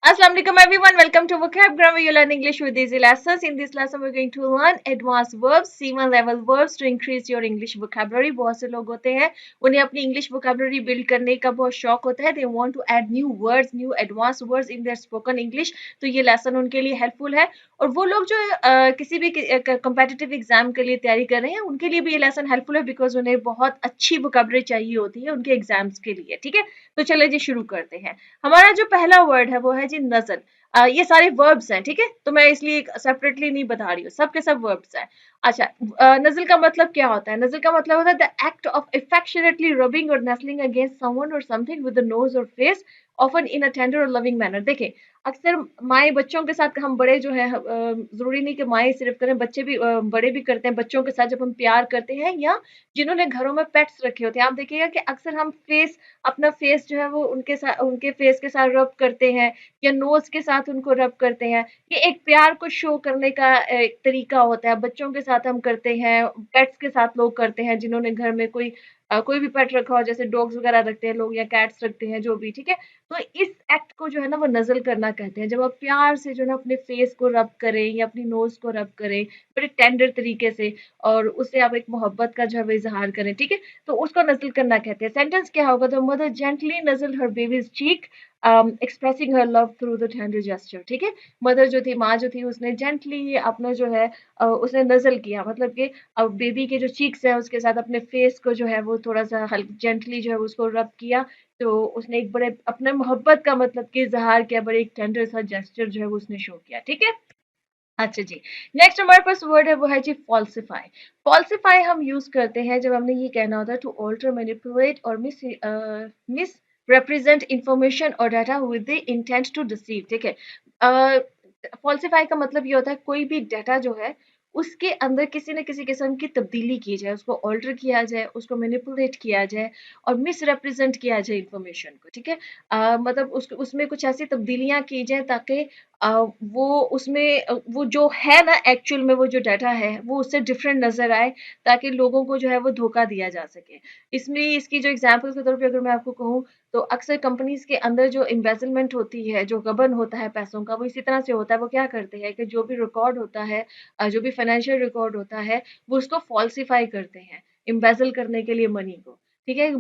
Assalamu alaikum everyone. Welcome to Vocab Grammar. You learn English with easy lessons. In this lesson, we're going to learn advanced verbs, C1 level verbs to increase your English vocabulary. बहुत से लोग होते हैं उन्हें अपनी English vocabulary build करने का बहुत शौक होता है. They want to add new words, new advanced words in their spoken English. तो ये lesson उनके लिए helpful है. और वो लोग जो किसी भी competitive exam के लिए तैयारी कर रहे हैं उनके लिए भी ये lesson helpful है because उन्हें बहुत अच्छी vocabulary चाहिए होती है उनके एग्जाम्स के लिए. ठीक है, तो चलिए जी शुरू करते हैं. हमारा जो पहला वर्ड है वो है जी नजल. ये सारे वर्ब्स हैं, ठीक है, तो मैं इसलिए सेपरेटली नहीं बता रही हूँ, सबके सब वर्ब्स हैं. अच्छा, नजल का मतलब क्या होता है? नजल का मतलब होता है द एक्ट ऑफ इफेक्शनेटली रबिंग और नस्लिंग अगेंस्ट समवन और समथिंग विद द नोज और face, often in a tender और लविंग मैनर. देखें, अक्सर माएँ बच्चों के साथ, हम बड़े जो है ज़रूरी नहीं कि माएँ सिर्फ करें, बच्चे भी बड़े भी करते हैं बच्चों के साथ जब हम प्यार करते हैं, या जिन्होंने घरों में पेट्स रखे होते हैं. आप देखिएगा कि अक्सर हम अपना फेस जो है वो उनके फेस के साथ रब करते हैं या नोज के साथ उनको रब करते हैं. ये एक प्यार को शो करने का एक तरीका होता है. बच्चों के साथ हम करते हैं, पेट्स के साथ लोग करते हैं, जिन्होंने घर में कोई भी पेट रखा हो, जैसे डॉग्स वगैरह रखते हैं लोग या कैट्स रखते हैं, जो भी, ठीक है. तो इस एक्ट को जो है ना वो नज़ल करना कहते हैं. जब आप प्यार से जो है ना अपने फेस को रब करें या अपनी नोज को रब करें बड़े टेंडर तरीके से, और उससे आप एक मोहब्बत का जो है वो इजहार करें, ठीक है, तो उसको नज़ल करना कहते हैं. सेंटेंस क्या होगा? The mother gently नज़ल her babies cheek, expressing her love through the tender gesture. ठीक है, मदर जो थी, माँ जो थी, उसने जेंटली अपना जो है उसने नज़ल किया, मतलब कि अब बेबी के जो चीक्स हैं उसके साथ अपने फेस को जो है वो थोड़ा सा हल्क जेंटली जो है उसको रब किया. तो उसने एक बड़े अपने मोहब्बत का मतलब कि इजहार किया, बड़े एक टेंडर सा जेस्चर जो है वो उसने शो किया. ठीक है. अच्छा जी, नेक्स्ट हमारे पास वर्ड है वो है जी फॉल्सिफाई. फॉल्सिफाई हम यूज करते हैं जब हमने ये कहना होता है टू ऑल्टर, मैनिपुलेट और मिस रिप्रेजेंट इंफॉर्मेशन और data with the intent to deceive. ठीक है, फॉल्सिफाई का मतलब ये होता है कोई भी डाटा जो है उसके अंदर किसी न किसी किस्म की तब्दीली की जाए, उसको ऑल्टर किया जाए, उसको मैनिपुलेट किया जाए और मिस रिप्रेजेंट किया जाए इंफॉर्मेशन को. ठीक है, मतलब उसमें कुछ ऐसी तब्दीलियां की जाए ताकि वो उसमें वो जो है ना एक्चुअल में वो जो डाटा है वो उससे डिफरेंट नज़र आए, ताकि लोगों को जो है वो धोखा दिया जा सके. इसमें इसकी जो एग्जांपल के तौर पे अगर मैं आपको कहूँ, तो अक्सर कंपनीज के अंदर जो एम्बेजलमेंट होती है, जो गबन होता है पैसों का, वो इसी तरह से होता है. वो क्या करते हैं कि जो भी रिकॉर्ड होता है, जो भी फाइनेंशियल रिकॉर्ड होता है, वो उसको फॉल्सिफाई करते हैं एम्बेजल करने के लिए मनी को. ठीक है,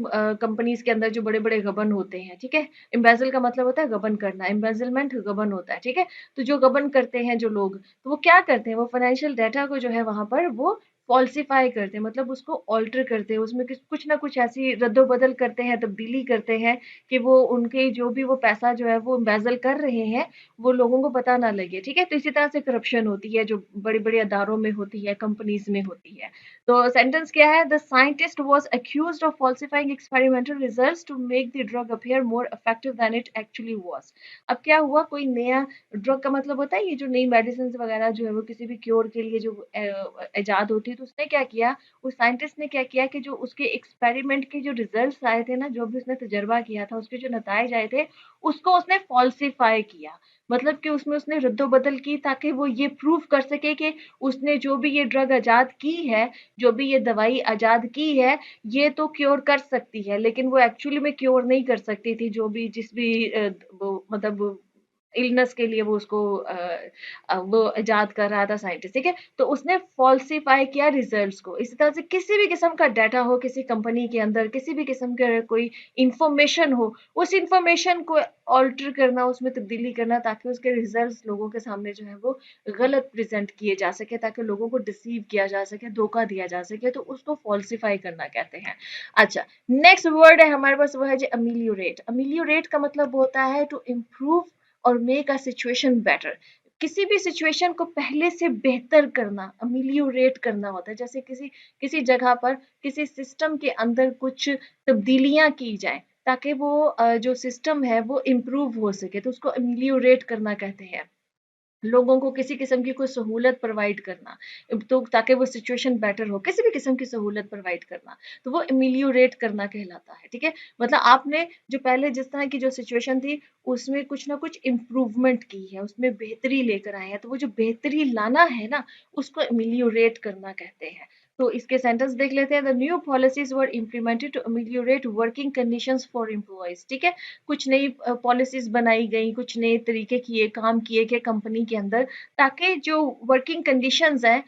कंपनीज के अंदर जो बड़े बड़े गबन होते हैं, ठीक है, एम्बेजल का मतलब होता है गबन करना, एम्बेजलमेंट गबन होता है. ठीक है, तो जो गबन करते हैं जो लोग, तो वो क्या करते हैं, वो फाइनेंशियल डाटा को जो है वहां पर वो फॉल्सिफाई करते हैं, मतलब उसको ऑल्टर करते हैं, उसमें कुछ ना कुछ ऐसी रद्दोबदल करते हैं, तब्दीली करते हैं कि वो उनके जो भी वो पैसा जो है वो एम्बेजल कर रहे हैं वो लोगों को पता ना लगे. ठीक है, तो इसी तरह से करप्शन होती है जो बड़े बड़े अदारों में होती है, कंपनीज में होती है. तो सेंटेंस क्या है? The scientist was accused of falsifying experimental results to make the drug appear more effective than it actually was. अब क्या हुआ, कोई नया ड्रग का मतलब होता है ये जो नई मेडिसिन वगैरह जो है वो किसी भी क्योर के लिए जो इजाद होती है, तो उसने क्या किया, उस साइंटिस्ट ने क्या किया कि जो उसके एक्सपेरिमेंट के जो रिजल्ट्स आए थे ना, जो भी उसने तजर्बा किया था, उसके जो नताइज आए थे, उसको उसने फॉल्सिफाई किया. मतलब कि उसमें उसने रद्दोबदल की ताकि वो ये प्रूव कर सके कि उसने जो भी ये ड्रग इजाद की है, जो भी ये दवाई इजाद की है, ये तो क्योर कर सकती है, लेकिन वो एक्चुअली में क्योर नहीं कर सकती थी. जो भी जिस भी वो मतलब इलनेस के लिए वो उसको वो इजाद कर रहा था साइंटिस्ट. ठीक है, तो उसने फॉल्सिफाई किया रिजल्ट्स को. इसी तरह से किसी भी किस्म का डाटा हो किसी कंपनी के अंदर, किसी भी किस्म का कोई इंफॉर्मेशन हो, उस इंफॉर्मेशन को ऑल्टर करना, उसमें तब्दीली करना, ताकि उसके रिजल्ट्स लोगों के सामने जो है वो गलत प्रेजेंट किए जा सके, ताकि लोगों को डिसीव किया जा सके, धोखा दिया जा सके, तो उसको फॉल्सिफाई करना कहते हैं. अच्छा, नेक्स्ट वर्ड है हमारे पास वो है जी अमिलियोरेट. अमिलियोरेट का मतलब होता है टू इम्प्रूव और मेक अ सिचुएशन बेटर. किसी भी सिचुएशन को पहले से बेहतर करना, अमिलियोरेट करना होता है. जैसे किसी किसी जगह पर किसी सिस्टम के अंदर कुछ तब्दीलियां की जाए ताकि वो जो सिस्टम है वो इम्प्रूव हो सके, तो उसको अमिलियोरेट करना कहते हैं. लोगों को किसी किस्म की कोई सहूलत प्रोवाइड करना, तो ताकि वो सिचुएशन बेटर हो, किसी भी किस्म की सहूलत प्रोवाइड करना, तो वो अमिलियोरेट करना कहलाता है. ठीक है, मतलब आपने जो पहले जिस तरह की जो सिचुएशन थी उसमें कुछ ना कुछ इम्प्रूवमेंट की है, उसमें बेहतरी लेकर आए हैं, तो वो जो बेहतरी लाना है ना उसको अमिलियोरेट करना कहते हैं. तो इसके सेंटेंस देख लेते हैं। The new policies were implemented to ameliorate working conditions for employees. ठीक है, कुछ नई पॉलिसीज बनाई गई, कुछ नए तरीके किए, काम किए गए कंपनी के अंदर, ताकि जो वर्किंग कंडीशंस हैं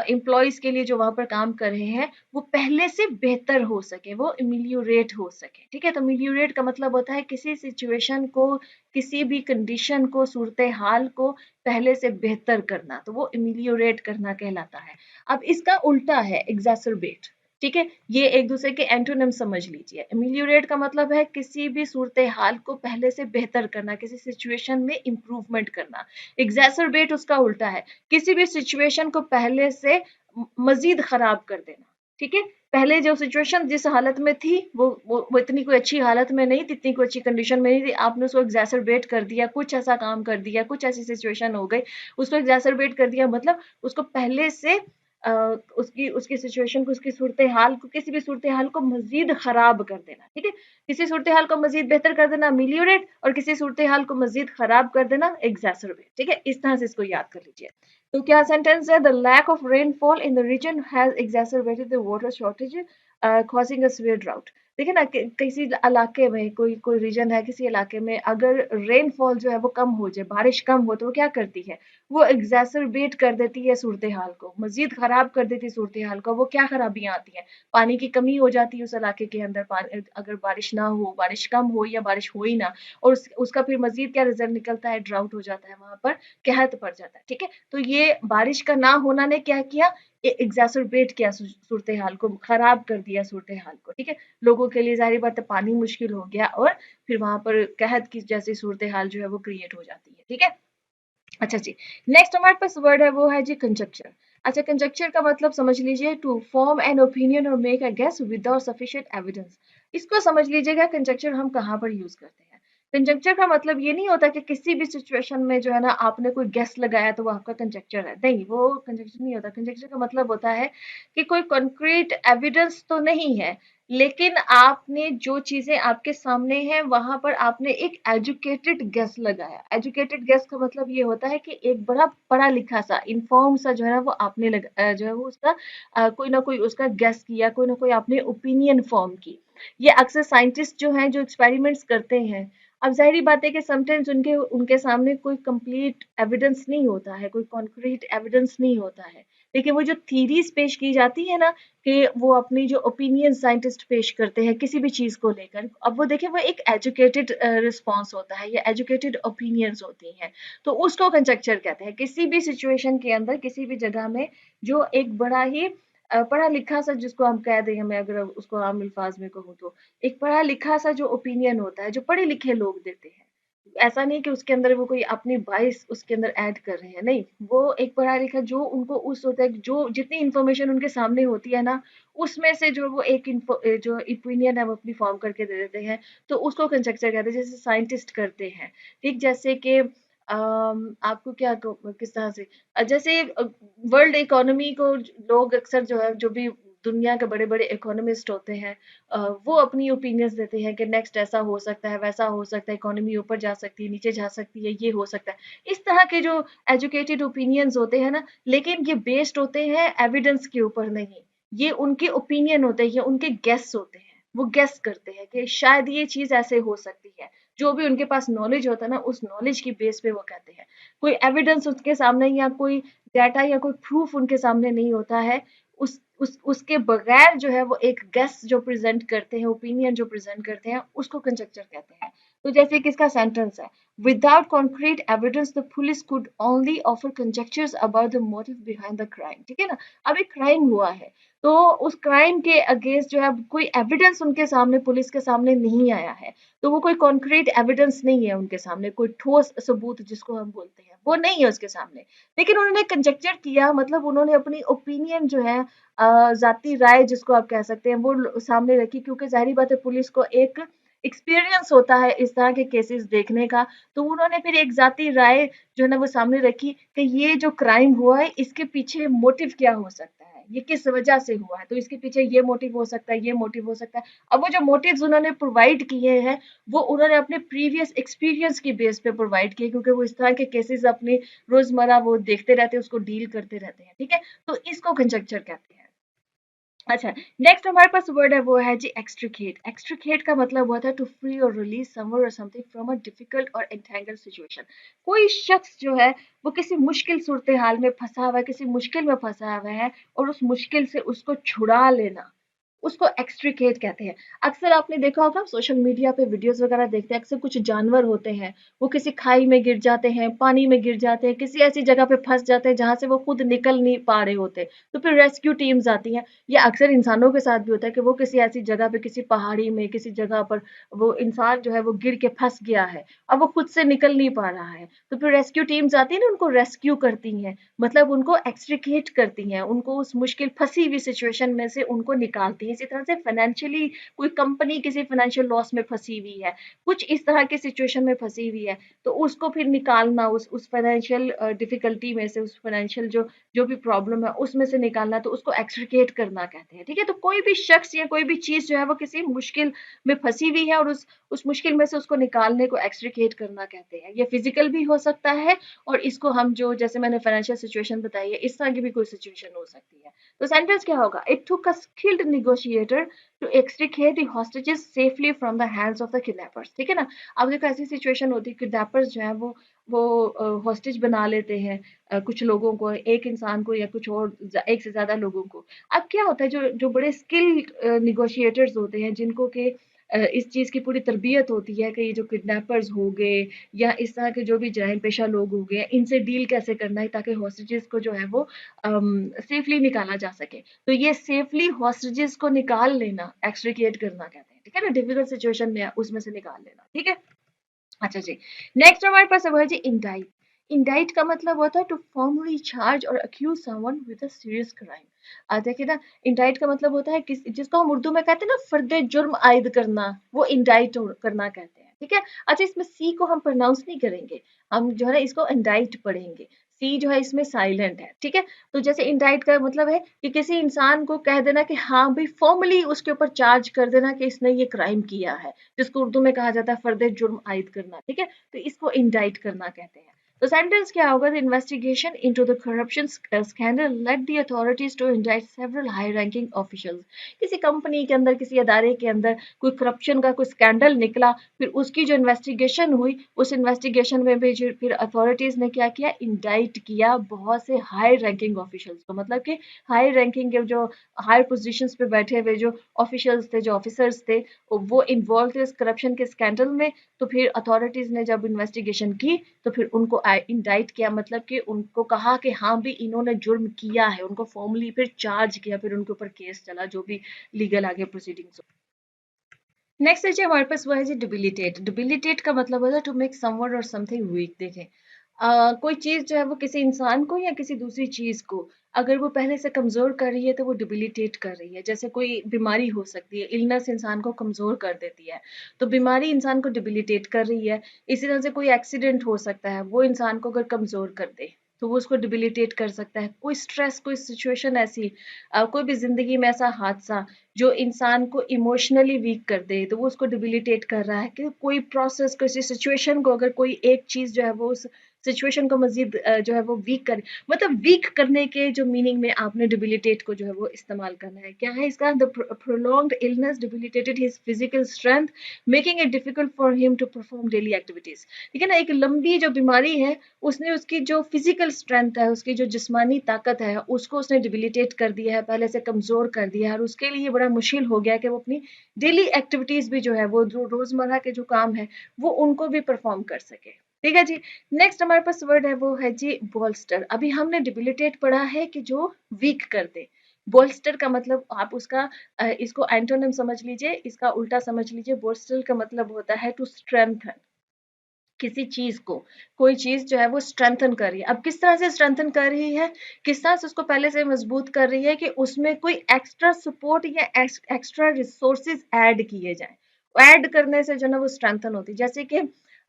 एम्प्लॉयज के लिए जो वहां पर काम कर रहे हैं वो पहले से बेहतर हो सके, वो इमिलियोरेट हो सके। ठीक है, तो इमिलियोरेट का मतलब होता है किसी सिचुएशन को, किसी भी कंडीशन को, सूरत हाल को पहले से बेहतर करना, तो वो इमिलियोरेट करना कहलाता है। अब इसका उल्टा है एग्जैसरबेट। ठीक है, ये एक दूसरे के एंटोनिम समझ लीजिए। इमिलियोरेट का मतलब है किसी भी सूरत हाल को पहले से बेहतर करना, किसी सिचुएशन में इंप्रूवमेंट करना। एग्जैसरबेट उसका उल्टा है, किसी भी सिचुएशन को पहले से मजीद खराब कर देना। ठीक है, पहले जो सिचुएशन जिस हालत में थी वो इतनी कोई अच्छी हालत में नहीं थी, इतनी कोई अच्छी कंडीशन में नहीं थी, आपने उसको एग्जैसरबेट कर दिया, कुछ ऐसा काम कर दिया, कुछ ऐसी सिचुएशन हो गई, उसको एग्जैसरबेट कर दिया, मतलब उसको पहले से उसकी उसकी सिचुएशन को, उसकी सूरत हाल को, किसी भी सूरत हाल को मजीद खराब कर देना। ठीक है, किसी सूरत हाल को मजीद बेहतर कर देना मिलियोरेट, और किसी सूरत हाल को मजीद खराब कर देना एग्जैसरबेट। ठीक है, इस तरह से इसको याद कर लीजिए। तो क्या सेंटेंस है, the lack of rainfall in the region has exacerbated the water shortage causing a severe drought. देखिए ना कि किसी इलाके में, कोई कोई रीजन है, किसी इलाके में अगर रेनफॉल जो है वो कम हो जाए, बारिश कम हो, तो वो क्या करती है, वो एग्जैसरबेट कर देती है सूरत हाल को, मजीद खराब कर देती है सूरत हाल को। वो क्या खराबियां आती हैं, पानी की कमी हो जाती है उस इलाके के अंदर, अगर बारिश ना हो, बारिश कम हो या बारिश हो ही ना, और उसका फिर मजीद क्या रिजल्ट निकलता है, ड्राउट हो जाता है, वहां पर कहत पड़ जाता है। ठीक है, तो ये बारिश का ना होना ने क्या किया, एग्जैसरबेट किया सूरत हाल को, खराब कर दिया सूरत हाल को। ठीक है, लोगों के लिए जाहिर बात है पानी मुश्किल हो गया, और फिर वहां पर कहत की जैसी सूरत हाल जो है वो क्रिएट हो जाती है। ठीक है, अच्छा जी, नेक्स्ट हमारे पास वर्ड है वो है जी कंजक्चर। अच्छा, कंजक्चर का मतलब समझ लीजिए, टू फॉर्म एन ओपिनियन और make a guess without sufficient evidence. इसको समझ लीजिएगा कंजक्चर हम कहाँ पर यूज करते हैं। कंजक्चर का मतलब ये नहीं होता कि किसी भी सिचुएशन में जो है ना आपने कोई गेस लगाया तो वो आपका कंजक्चर है, नहीं, वो कंजक्चर नहीं होता। कंजक्चर का मतलब होता है कि कोई कॉन्क्रीट एविडेंस तो नहीं है, लेकिन आपने जो चीजें आपके सामने हैं वहां पर आपने एक एजुकेटेड गेस लगाया। एजुकेटेड गेस का मतलब ये होता है कि एक बड़ा पढ़ा लिखा सा, इन्फॉर्म सा जो है ना वो आपने जो है वो उसका कोई ना कोई उसका गेस किया, कोई ना कोई आपने ओपिनियन फॉर्म की। ये अक्सर साइंटिस्ट जो हैं जो एक्सपेरिमेंट्स करते हैं, अब जाहिर बात है कि समटाइम्स उनके उनके सामने कोई कंप्लीट एविडेंस नहीं होता है, कोई कॉन्क्रीट एविडेंस नहीं होता है, लेकिन वो जो थीरीज पेश की जाती है ना, कि वो अपनी जो ओपिनियन साइंटिस्ट पेश करते हैं किसी भी चीज को लेकर, अब वो देखें वो एक एजुकेटेड रिस्पॉन्स होता है या एजुकेटेड ओपिनियंस होती हैं, तो उसको कंजक्चर कहते हैं। किसी भी सिचुएशन के अंदर, किसी भी जगह में जो एक बड़ा ही पढ़ा लिखा सा, जिसको हम कह दें, मैं अगर उसको आम अल्फाज में कहूँ तो एक पढ़ा लिखा सा जो ओपिनियन होता है, जो पढ़े लिखे लोग देते हैं, ऐसा नहीं कि उसके अंदर वो कोई अपनी बाइस उसके अंदर ऐड कर रहे हैं, नहीं, वो एक पढ़ा लिखा जो उनको उस होता है, जो जितनी इंफॉर्मेशन उनके सामने होती है ना, उसमें से जो वो एक जो ओपिनियन है वो अपनी फॉर्म करके दे देते हैं, तो उसको कंजक्चर कहते हैं, जैसे साइंटिस्ट करते हैं। ठीक, जैसे कि आपको क्या किस तरह से, जैसे वर्ल्ड इकोनॉमी को लोग अक्सर जो है, जो भी दुनिया के बड़े बड़े इकोनॉमिस्ट होते हैं, वो अपनी ओपिनियंस देते हैं कि नेक्स्ट ऐसा हो सकता है, वैसा हो सकता है, इकोनॉमी ऊपर जा सकती है, नीचे जा सकती है, ये हो सकता है। इस तरह के जो एजुकेटेड ओपिनियंस होते हैं ना, लेकिन ये बेस्ड होते हैं एविडेंस के ऊपर नहीं, ये उनके ओपिनियन होते हैं, ये उनके गेस होते हैं, वो गेस करते हैं कि शायद ये चीज ऐसे हो सकती है। जो भी उनके पास नॉलेज होता है ना, उस नॉलेज की बेस पे वो कहते हैं। कोई एविडेंस उसके सामने या कोई डाटा या कोई प्रूफ उनके सामने नहीं होता है, उसके बगैर जो है वो एक गेस जो प्रेजेंट करते हैं, ओपिनियन जो प्रेजेंट करते हैं, उसको कंजक्चर कहते हैं। तो जैसे किसका सेंटेंस है, without concrete evidence the police could only offer conjectures about the motive behind the crime. ठीक है ना, अभी क्राइम हुआ है, तो उस क्राइम के अगेंस्ट जो है कोई एविडेंस उनके सामने, पुलिस के सामने नहीं आया है, तो वो कोई कॉन्क्रीट एविडेंस नहीं है उनके सामने, कोई ठोस सबूत जिसको हम बोलते हैं वो नहीं है उसके सामने, लेकिन उन्होंने कंजक्चर किया, मतलब उन्होंने अपनी ओपिनियन जो है, जाती राय जिसको आप कह सकते हैं, वो सामने रखी, क्योंकि जाहिर बात है पुलिस को एक एक्सपीरियंस होता है इस तरह के केसेस देखने का, तो उन्होंने फिर एक जाती राय जो है ना वो सामने रखी कि ये जो क्राइम हुआ है इसके पीछे मोटिव क्या हो सकता है, ये किस वजह से हुआ है, तो इसके पीछे ये मोटिव हो सकता है, ये मोटिव हो सकता है। अब वो जो मोटिव्स उन्होंने प्रोवाइड किए हैं, वो उन्होंने अपने प्रीवियस एक्सपीरियंस की बेस पे प्रोवाइड किए, क्योंकि वो इस तरह के केसेस अपने रोजमर्रा वो देखते रहते हैं, उसको डील करते रहते हैं। ठीक है, तो इसको कंजक्चर कहते हैं। अच्छा, नेक्स्ट हमारे पास वर्ड है वो है जी एक्सट्रिकेट। एक्सट्रिकेट का मतलब होता है टू फ्री और रिलीज समवन और समथिंग फ्रॉम अ डिफिकल्ट और एंटेंगल्ड सिचुएशन। कोई शख्स जो है वो किसी मुश्किल सूरत हाल में फंसा हुआ है, किसी मुश्किल में फंसा हुआ है और उस मुश्किल से उसको छुड़ा लेना, उसको एक्सट्रिकेट कहते हैं। अक्सर आपने देखा होगा सोशल मीडिया पे वीडियोस वगैरह देखते हैं, अक्सर कुछ जानवर होते हैं वो किसी खाई में गिर जाते हैं, पानी में गिर जाते हैं, किसी ऐसी जगह पे फंस जाते हैं जहां से वो खुद निकल नहीं पा रहे होते, तो फिर रेस्क्यू टीम्स आती हैं। या अक्सर इंसानों के साथ भी होता है कि वो किसी ऐसी जगह पे, किसी पहाड़ी में, किसी जगह पर वो इंसान जो है वो गिर के फंस गया है, अब वो खुद से निकल नहीं पा रहा है, तो फिर रेस्क्यू टीम्स आती है ना, उनको रेस्क्यू करती हैं, मतलब उनको एक्सट्रिकेट करती हैं, उनको उस मुश्किल फंसी हुई सिचुएशन में से उनको निकालती हैं। इसी तरह से फाइनेंशियली कोई कंपनी किसी फाइनेंशियल लॉस में फंसी हुई है, कुछ इस तरह की सिचुएशन में फंसी हुई है, तो उसको फिर निकालना उस फाइनेंशियल डिफिकल्टी में से, उस फाइनेंशियल जो जो भी प्रॉब्लम है उसमें से निकालना, तो उसको एक्सट्रिकेट करना कहते हैं। ठीक है, तो कोई भी शख्स या कोई भी चीज जो है वो किसी मुश्किल में फंसी हुई है और उस मुश्किल में से उसको निकालने को एक्सट्रिकेट करना कहते हैं। ये फिजिकल भी हो सकता है और इसको हम जो जैसे मैंने फाइनेंशियल सिचुएशन बताई है इस तरह की भी कोई सिचुएशन हो सकती है। तो सेंटेंस क्या होगा? It took a skilled negotiator to extricate the hostages safely from the hands of the kidnappers. ठीक है ना? अब देखो ऐसी सिचुएशन होती है किडनैपर्स जो है वो हॉस्टेज बना लेते हैं कुछ लोगों को, एक इंसान को या कुछ और एक से ज्यादा लोगों को। अब क्या होता है, जो जो बड़े स्किल्ड निगोशिएटर्स होते हैं, जिनको के इस चीज की पूरी तरबियत होती है कि ये जो किडनैपर्स हो गए या इस तरह के जो भी जराइम पेशा लोग हो गए, इनसे डील कैसे करना है ताकि हॉस्टेजेस को जो है वो सेफली निकाला जा सके। तो ये सेफली हॉस्टेजेस को निकाल लेना एक्सट्रिकेट करना कहते हैं। ठीक है ना? डिफिकल्ट सिचुएशन में उसमें से निकाल लेना। ठीक है। अच्छा जी, नेक्स्ट हमारे पास है वो है जी इंडाइट। इंडाइट का मतलब होता है टू फॉर्मली चार्ज और accuse someone with a serious crime. देखिए ना, इंडाइट का मतलब होता है किस जिसको हम उर्दू में कहते हैं ना फर्दे जुर्म आयद करना, वो इंडाइट करना कहते हैं। ठीक है। अच्छा, इसमें सी को हम प्रोनाउंस नहीं करेंगे, हम जो है ना इसको इंडाइट पढ़ेंगे। सी जो है इसमें साइलेंट है। ठीक है। तो जैसे इंडाइट का मतलब है कि किसी इंसान को कह देना कि हाँ भाई, फॉर्मली उसके ऊपर चार्ज कर देना कि इसने ये क्राइम किया है, जिसको उर्दू में कहा जाता है फर्दे जुर्म आयद करना। ठीक है। तो इसको इंडाइट करना कहते हैं। तो सेंटेंस क्या होगा? The investigation into the corruption scandal led the authorities to indict several high ranking officials. किसी कंपनी के अंदर, किसी अदारे के अंदर कोई करप्शन का कोई स्कैंडल निकला, फिर उसकी जो इन्वेस्टिगेशन हुई, उस इन्वेस्टिगेशन में भी जो फिर अथॉरिटीज ने क्या किया, इंडाइट किया बहुत से हाई रैंकिंग ऑफिशियल्स को। मतलब कि हाई रैंकिंग के जो हाई पोजीशंस पे बैठे हुए जो ऑफिशियल्स थे, जो ऑफिसर्स थे, वो इन्वॉल्व थे इस करप्शन के स्कैंडल में। तो फिर अथॉरिटीज ने जब इन्वेस्टिगेशन की तो फिर उनको इंडाइट किया, मतलब कि उनको कहा कि हाँ भी इन्होंने जुर्म किया है, उनको फॉर्मली फिर चार्ज किया, फिर उनके ऊपर केस चला, जो भी लीगल आगे प्रोसीडिंग्स। नेक्स्ट है जी हमारे पास वो है जी डिबिलिटेट। डिबिलिटेट का मतलब होता है टू मेक समवन और समथिंग वीक। देखें, कोई चीज जो है वो किसी इंसान को या किसी दूसरी चीज को अगर वो पहले से कमजोर कर रही है तो वो डिबिलिटेट कर रही है। जैसे कोई बीमारी हो सकती है, इलनेस इंसान को कमजोर कर देती है, तो बीमारी इंसान को डिबिलिटेट कर रही है। इसी तरह से कोई एक्सीडेंट हो सकता है, वो इंसान को अगर कमजोर कर दे तो वो उसको डिबिलिटेट कर सकता है। कोई स्ट्रेस, कोई सिचुएशन ऐसी, कोई भी जिंदगी में ऐसा हादसा जो इंसान को इमोशनली वीक कर दे, तो वो उसको डिबिलिटेट कर रहा है। कि कोई प्रोसेस, किसी सिचुएशन को अगर कोई एक चीज जो है वो उस सिचुएशन को मजीद जो है वो वीक करे, मतलब वीक करने के जो मीनिंग में आपने डिबिलिटेट को जो है वो इस्तेमाल करना है। क्या है इसका? The prolonged illness debilitated his physical strength, making it difficult for him to perform daily activities. ठीक है ना? एक लंबी जो बीमारी है, उसने उसकी जो फिजिकल स्ट्रेंथ है, उसकी जो जिस्मानी ताकत है, उसको उसने डिबिलिटेट कर दिया है, पहले से कमजोर कर दिया है, और उसके लिए बड़ा मुश्किल हो गया कि वो अपनी डेली एक्टिविटीज भी जो है वो जो रोजमर्रा के जो काम है वो उनको भी परफॉर्म कर सके। ठीक है जी। नेक्स्ट हमारे पास वर्ड है वो है जी बोल्स्टर। अभी हमने डिबिलिटेट पढ़ा है कि जो वीक कर दे। बोल्स्टर का मतलब आप उसका इसको एंटोनिम समझ लीजिए, इसका उल्टा समझ लीजिए। बोल्स्टर का मतलब होता है टू स्ट्रेंथन किसी चीज को। कोई चीज जो है वो स्ट्रेंथन कर रही है। अब किस तरह से स्ट्रेंथन कर रही है, किस तरह से उसको पहले से मजबूत कर रही है कि उसमें कोई एक्स्ट्रा सपोर्ट या एक्स्ट्रा रिसोर्सेज ऐड किए जाए। ऐड करने से जो ना वो स्ट्रेंथन होती है। जैसे कि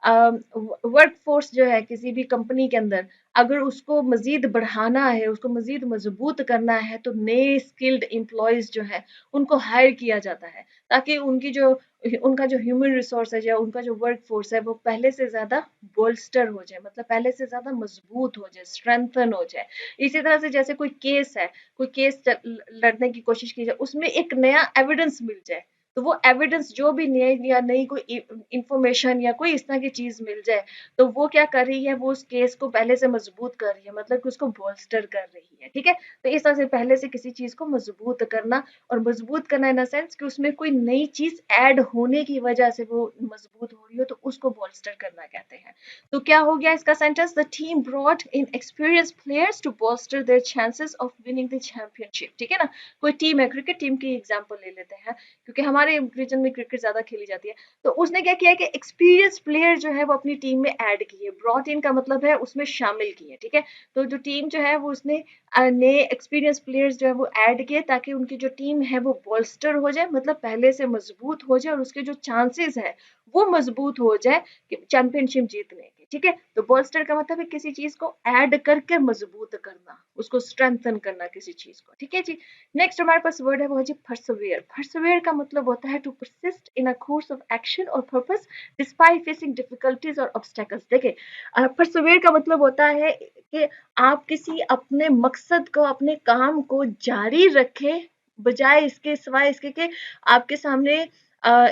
वर्क फोर्स जो है किसी भी कंपनी के अंदर, अगर उसको मजीद बढ़ाना है, उसको मजीद मजबूत करना है, तो नए स्किल्ड एम्प्लॉयज जो है उनको हायर किया जाता है, ताकि उनका जो ह्यूमन रिसोर्स है या उनका जो वर्क फोर्स है वो पहले से ज्यादा बोल्स्टर हो जाए, मतलब पहले से ज्यादा मजबूत हो जाए, स्ट्रेंथन हो जाए। इसी तरह से जैसे कोई केस लड़ने की कोशिश की जाए, उसमें एक नया एविडेंस मिल जाए, तो वो एविडेंस जो भी नई या नई कोई इंफॉर्मेशन या कोई इस तरह की चीज मिल जाए, तो वो क्या कर रही है, वो उस केस को पहले से मजबूत कर रही है, मतलब कि उसको बोल्स्टर कर रही है। ठीक है, तो इस तरह से पहले से किसी चीज को मजबूत करना, और मजबूत करना इन सेंस कि उसमें कोई नई चीज ऐड होने की वजह से वो मजबूत हो रही हो, तो उसको बोल्स्टर करना कहते हैं। तो क्या हो गया इसका sentence, the team brought in experience players to bolster their chances of winning the championship. ठीक है ना, कोई टीम है, क्रिकेट टीम की एग्जांपल ले लेते हैं, क्योंकि हमारे रीजन में क्रिकेट ज्यादा खेली जाती है। तो उसने क्या किया कि एक्सपीरियंस प्लेयर जो है वो अपनी टीम में ऐड किए, ब्रॉट इन का मतलब है उसमें शामिल किए। ठीक है, तो जो टीम जो है वो उसने नए एक्सपीरियंस प्लेयर्स जो है वो ऐड किए, ताकि उनकी जो टीम है वो बोल्स्टर हो जाए, मतलब पहले से मजबूत हो जाए, और उसके जो चांसेस है वो मजबूत हो जाए कि चैंपियनशिप जीतने के। ठीक है, तो बोल्स्टर का मतलब है किसी चीज को ऐड करके मजबूत करना, उसको स्ट्रेंथन करना किसी चीज को। ठीक है जी। नेक्स्ट हमारे पास वर्ड है वो है जी परसवेयर। परसवेयर का मतलब होता है to persist in a course of action और पर्पस डिस्पाइट फेसिंग डिफिकल्टीज और ऑब्स्टेकल्स। देखिए, परसवेयर का मतलब होता है कि आप किसी अपने मकसद को, अपने काम को जारी रखें, बजाय इसके, सिवाय इसके कि आपके सामने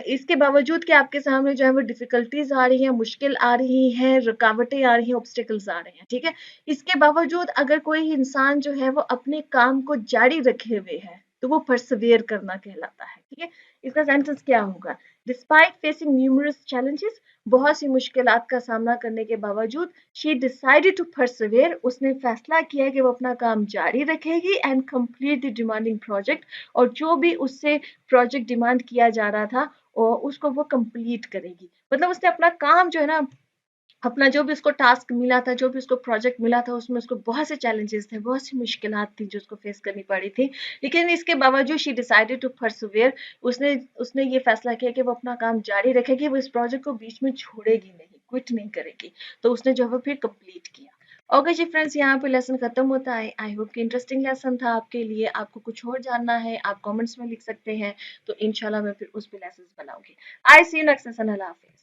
इसके बावजूद कि आपके सामने जो है वो डिफिकल्टीज आ रही हैं, मुश्किल आ रही हैं, रुकावटें आ रही हैं, ऑब्स्टेकल्स आ रहे हैं। ठीक है, इसके बावजूद अगर कोई इंसान जो है वो अपने काम को जारी रखे हुए है, तो वो परसवेयर करना कहलाता है। ठीक है, इसका सेंटेंस क्या होगा, डिस्पाइट फेसिंग न्यूमरस चैलेंजेस, बहुत सी मुश्किलात का सामना करने के बावजूद, शी डिसाइडेड टू परसवेयर, उसने फैसला किया कि वो अपना काम जारी रखेगी and complete the demanding project, और जो भी उससे प्रोजेक्ट डिमांड किया जा रहा था और उसको वो कंप्लीट करेगी। मतलब उसने अपना काम जो है ना, अपना जो भी उसको टास्क मिला था, जो भी उसको प्रोजेक्ट मिला था, उसमें उसको बहुत से चैलेंजेस थे, बहुत सी मुश्किलात थी जो उसको फेस करनी पड़ी थी, लेकिन इसके बावजूद शी डिसाइडेड टू परसवेयर, उसने उसने ये फैसला किया कि वो अपना काम जारी रखेगी, वो इस प्रोजेक्ट को बीच में छोड़ेगी नहीं, क्विट नहीं करेगी, तो उसने जो है फिर कंप्लीट किया। ओके जी फ्रेंड्स, यहाँ पे लेसन खत्म होता है। आई होप कि इंटरेस्टिंग लेसन था आपके लिए। आपको कुछ और जानना है, आप कमेंट्स में लिख सकते हैं, तो इंशाल्लाह मैं फिर उस पे लेसन बनाऊंगी। I see you next lesson. अल्लाह हाफिज।